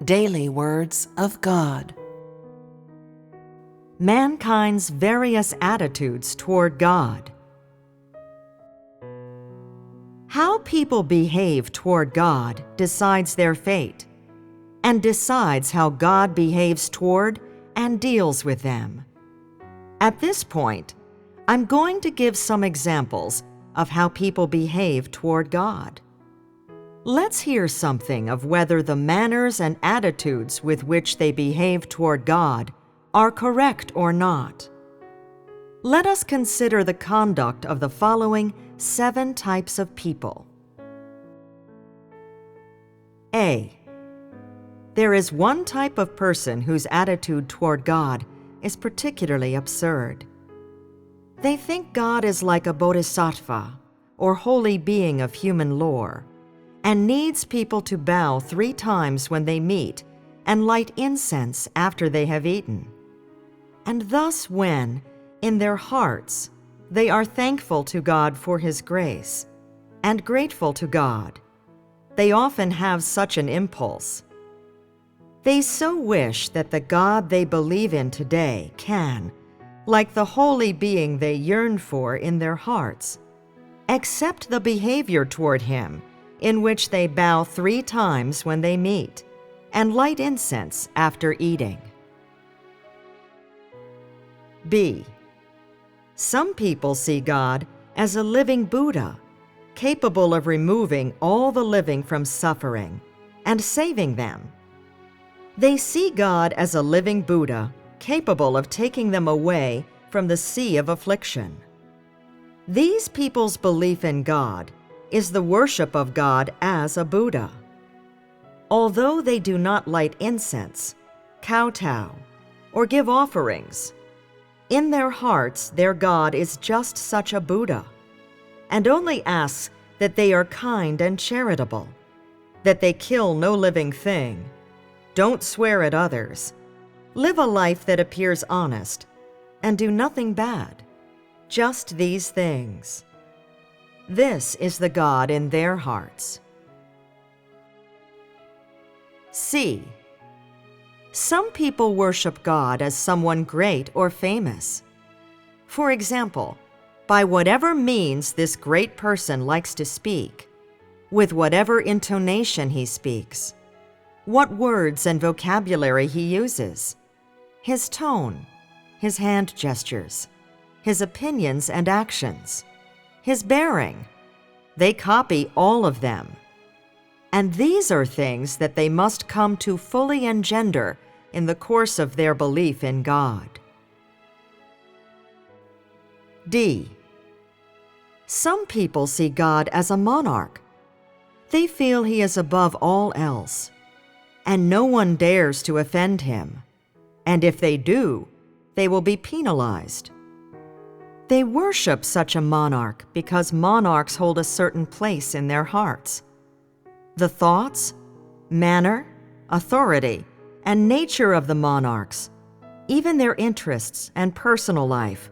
Daily Words of God. Mankind's various attitudes toward God. How people behave toward God decides their fate, and decides how God behaves toward and deals with them. At this point, I'm going to give some examples of how people behave toward God. Let's hear something of whether the manners and attitudes with which they behave toward God are correct or not. Let us consider the conduct of the following 7 types of people. A. There is one type of person whose attitude toward God is particularly absurd. They think God is like a bodhisattva, or holy being of human lore, and needs people to bow 3 times when they meet and light incense after they have eaten. And thus when, in their hearts, they are thankful to God for His grace and grateful to God, they often have such an impulse. They so wish that the God they believe in today can, like the holy being they yearn for in their hearts, accept the behavior toward Him in which they bow 3 times when they meet and light incense after eating. B. Some people see God as a living Buddha, capable of removing all the living from suffering and saving them. They see God as a living Buddha, capable of taking them away from the sea of affliction. These people's belief in God is the worship of God as a Buddha. Although they do not light incense, kowtow, or give offerings, in their hearts their God is just such a Buddha, and only asks that they are kind and charitable, that they kill no living thing, don't swear at others, live a life that appears honest, and do nothing bad, just these things. This is the God in their hearts. C. Some people worship God as someone great or famous. For example, by whatever means this great person likes to speak, with whatever intonation he speaks, what words and vocabulary he uses, his tone, his hand gestures, his opinions and actions, his bearing. They copy all of them. And these are things that they must come to fully engender in the course of their belief in God. D. Some people see God as a monarch. They feel He is above all else, and no one dares to offend Him, and if they do, they will be penalized. They worship such a monarch because monarchs hold a certain place in their hearts. The thoughts, manner, authority, and nature of the monarchs, even their interests and personal life,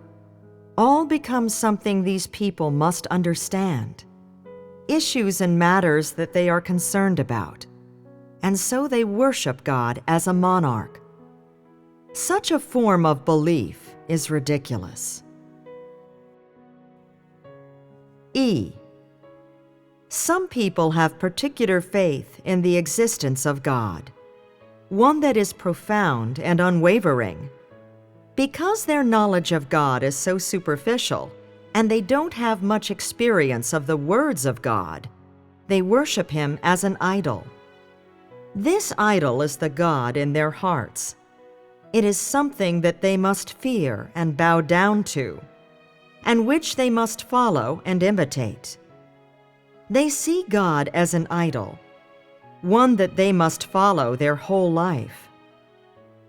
all become something these people must understand, issues and matters that they are concerned about, and so they worship God as a monarch. Such a form of belief is ridiculous. E. Some people have particular faith in the existence of God, one that is profound and unwavering. Because their knowledge of God is so superficial, and they don't have much experience of the words of God, they worship Him as an idol. This idol is the God in their hearts. It is something that they must fear and bow down to, and which they must follow and imitate. They see God as an idol, one that they must follow their whole life.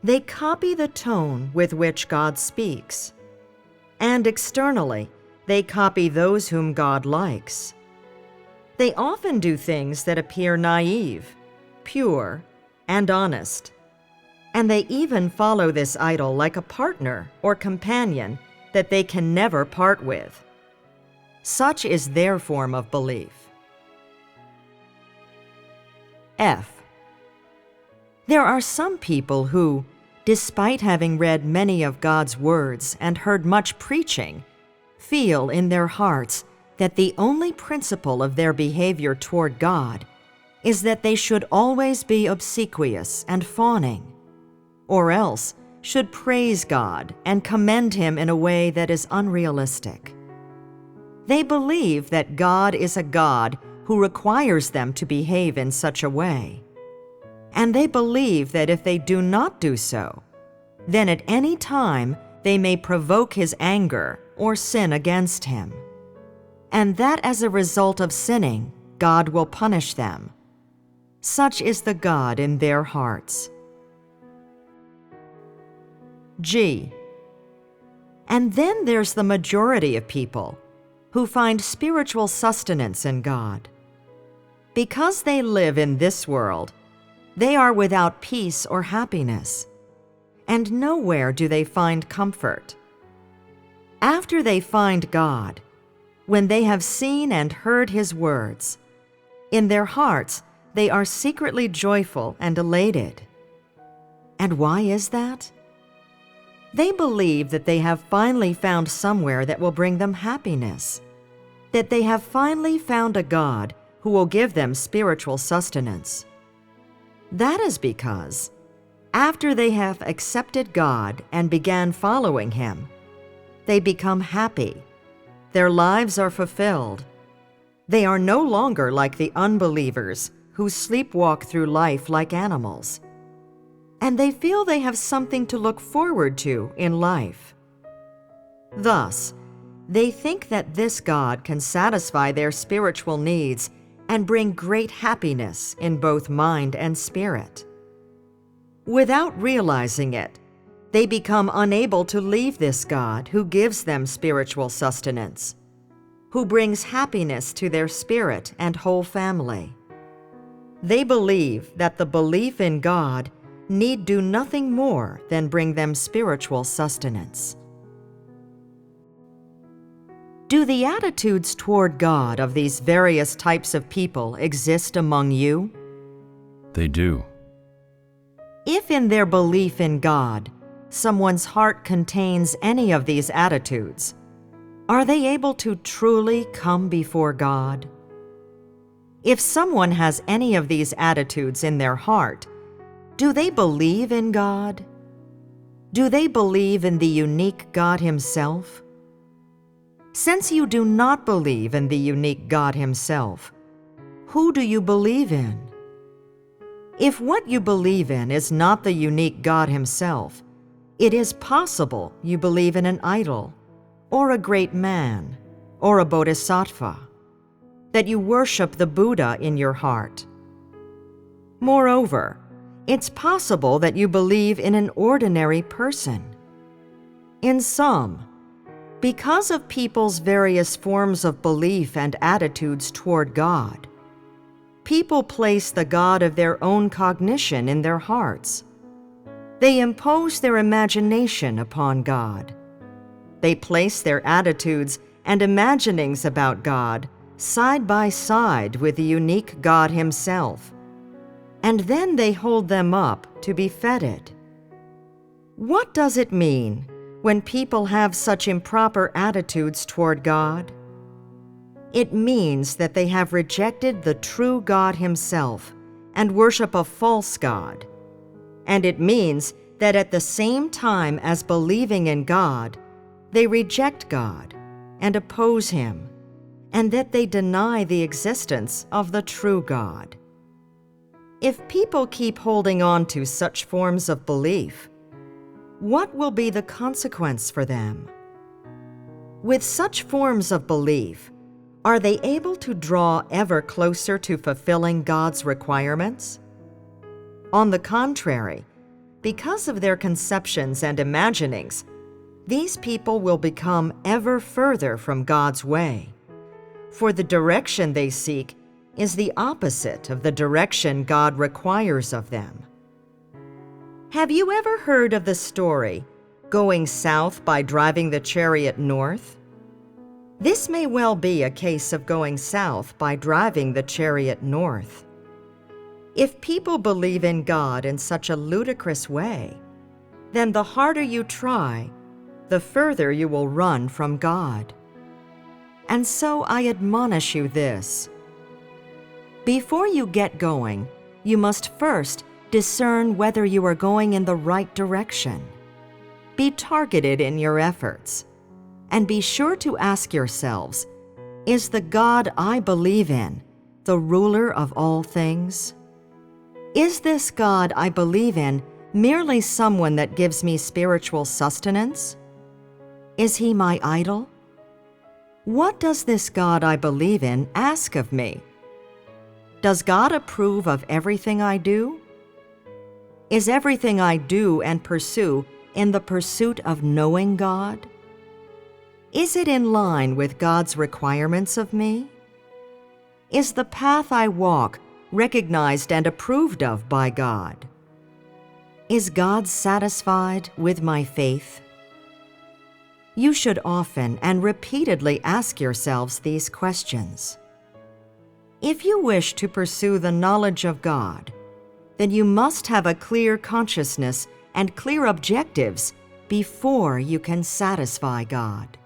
They copy the tone with which God speaks, and externally, they copy those whom God likes. They often do things that appear naive, pure, and honest, and they even follow this idol like a partner or companion that they can never part with. Such is their form of belief. F. There are some people who, despite having read many of God's words and heard much preaching, feel in their hearts that the only principle of their behavior toward God is that they should always be obsequious and fawning, or else should praise God and commend Him in a way that is unrealistic. They believe that God is a God who requires them to behave in such a way, and they believe that if they do not do so, then at any time they may provoke His anger or sin against Him, and that as a result of sinning, God will punish them. Such is the God in their hearts. G. And then there's the majority of people who find spiritual sustenance in God. Because they live in this world, they are without peace or happiness, and nowhere do they find comfort. After they find God, when they have seen and heard His words, in their hearts they are secretly joyful and elated. And why is that? They believe that they have finally found somewhere that will bring them happiness, that they have finally found a God who will give them spiritual sustenance. That is because, after they have accepted God and began following Him, they become happy. Their lives are fulfilled. They are no longer like the unbelievers who sleepwalk through life like animals, and they feel they have something to look forward to in life. Thus, they think that this God can satisfy their spiritual needs and bring great happiness in both mind and spirit. Without realizing it, they become unable to leave this God who gives them spiritual sustenance, who brings happiness to their spirit and whole family. They believe that the belief in God need do nothing more than bring them spiritual sustenance. Do the attitudes toward God of these various types of people exist among you? They do. If in their belief in God, someone's heart contains any of these attitudes, are they able to truly come before God? If someone has any of these attitudes in their heart, do they believe in God? Do they believe in the unique God Himself? Since you do not believe in the unique God Himself, who do you believe in? If what you believe in is not the unique God Himself, it is possible you believe in an idol, or a great man, or a bodhisattva, that you worship the Buddha in your heart. Moreover, it's possible that you believe in an ordinary person. In sum, because of people's various forms of belief and attitudes toward God, people place the God of their own cognition in their hearts. They impose their imagination upon God. They place their attitudes and imaginings about God side by side with the unique God Himself, and then they hold them up to be feted. What does it mean when people have such improper attitudes toward God? It means that they have rejected the true God Himself and worship a false God. And it means that at the same time as believing in God, they reject God and oppose Him, and that they deny the existence of the true God. If people keep holding on to such forms of belief, what will be the consequence for them? With such forms of belief, are they able to draw ever closer to fulfilling God's requirements? On the contrary, because of their conceptions and imaginings, these people will become ever further from God's way, for the direction they seek is the opposite of the direction God requires of them. Have you ever heard of the story, going south by driving the chariot north? This may well be a case of going south by driving the chariot north. If people believe in God in such a ludicrous way, then the harder you try, the further you will run from God. And so I admonish you this: before you get going, you must first discern whether you are going in the right direction. Be targeted in your efforts, and be sure to ask yourselves, is the God I believe in the ruler of all things? Is this God I believe in merely someone that gives me spiritual sustenance? Is he my idol? What does this God I believe in ask of me? Does God approve of everything I do? Is everything I do and pursue in the pursuit of knowing God? Is it in line with God's requirements of me? Is the path I walk recognized and approved of by God? Is God satisfied with my faith? You should often and repeatedly ask yourselves these questions. If you wish to pursue the knowledge of God, then you must have a clear consciousness and clear objectives before you can satisfy God.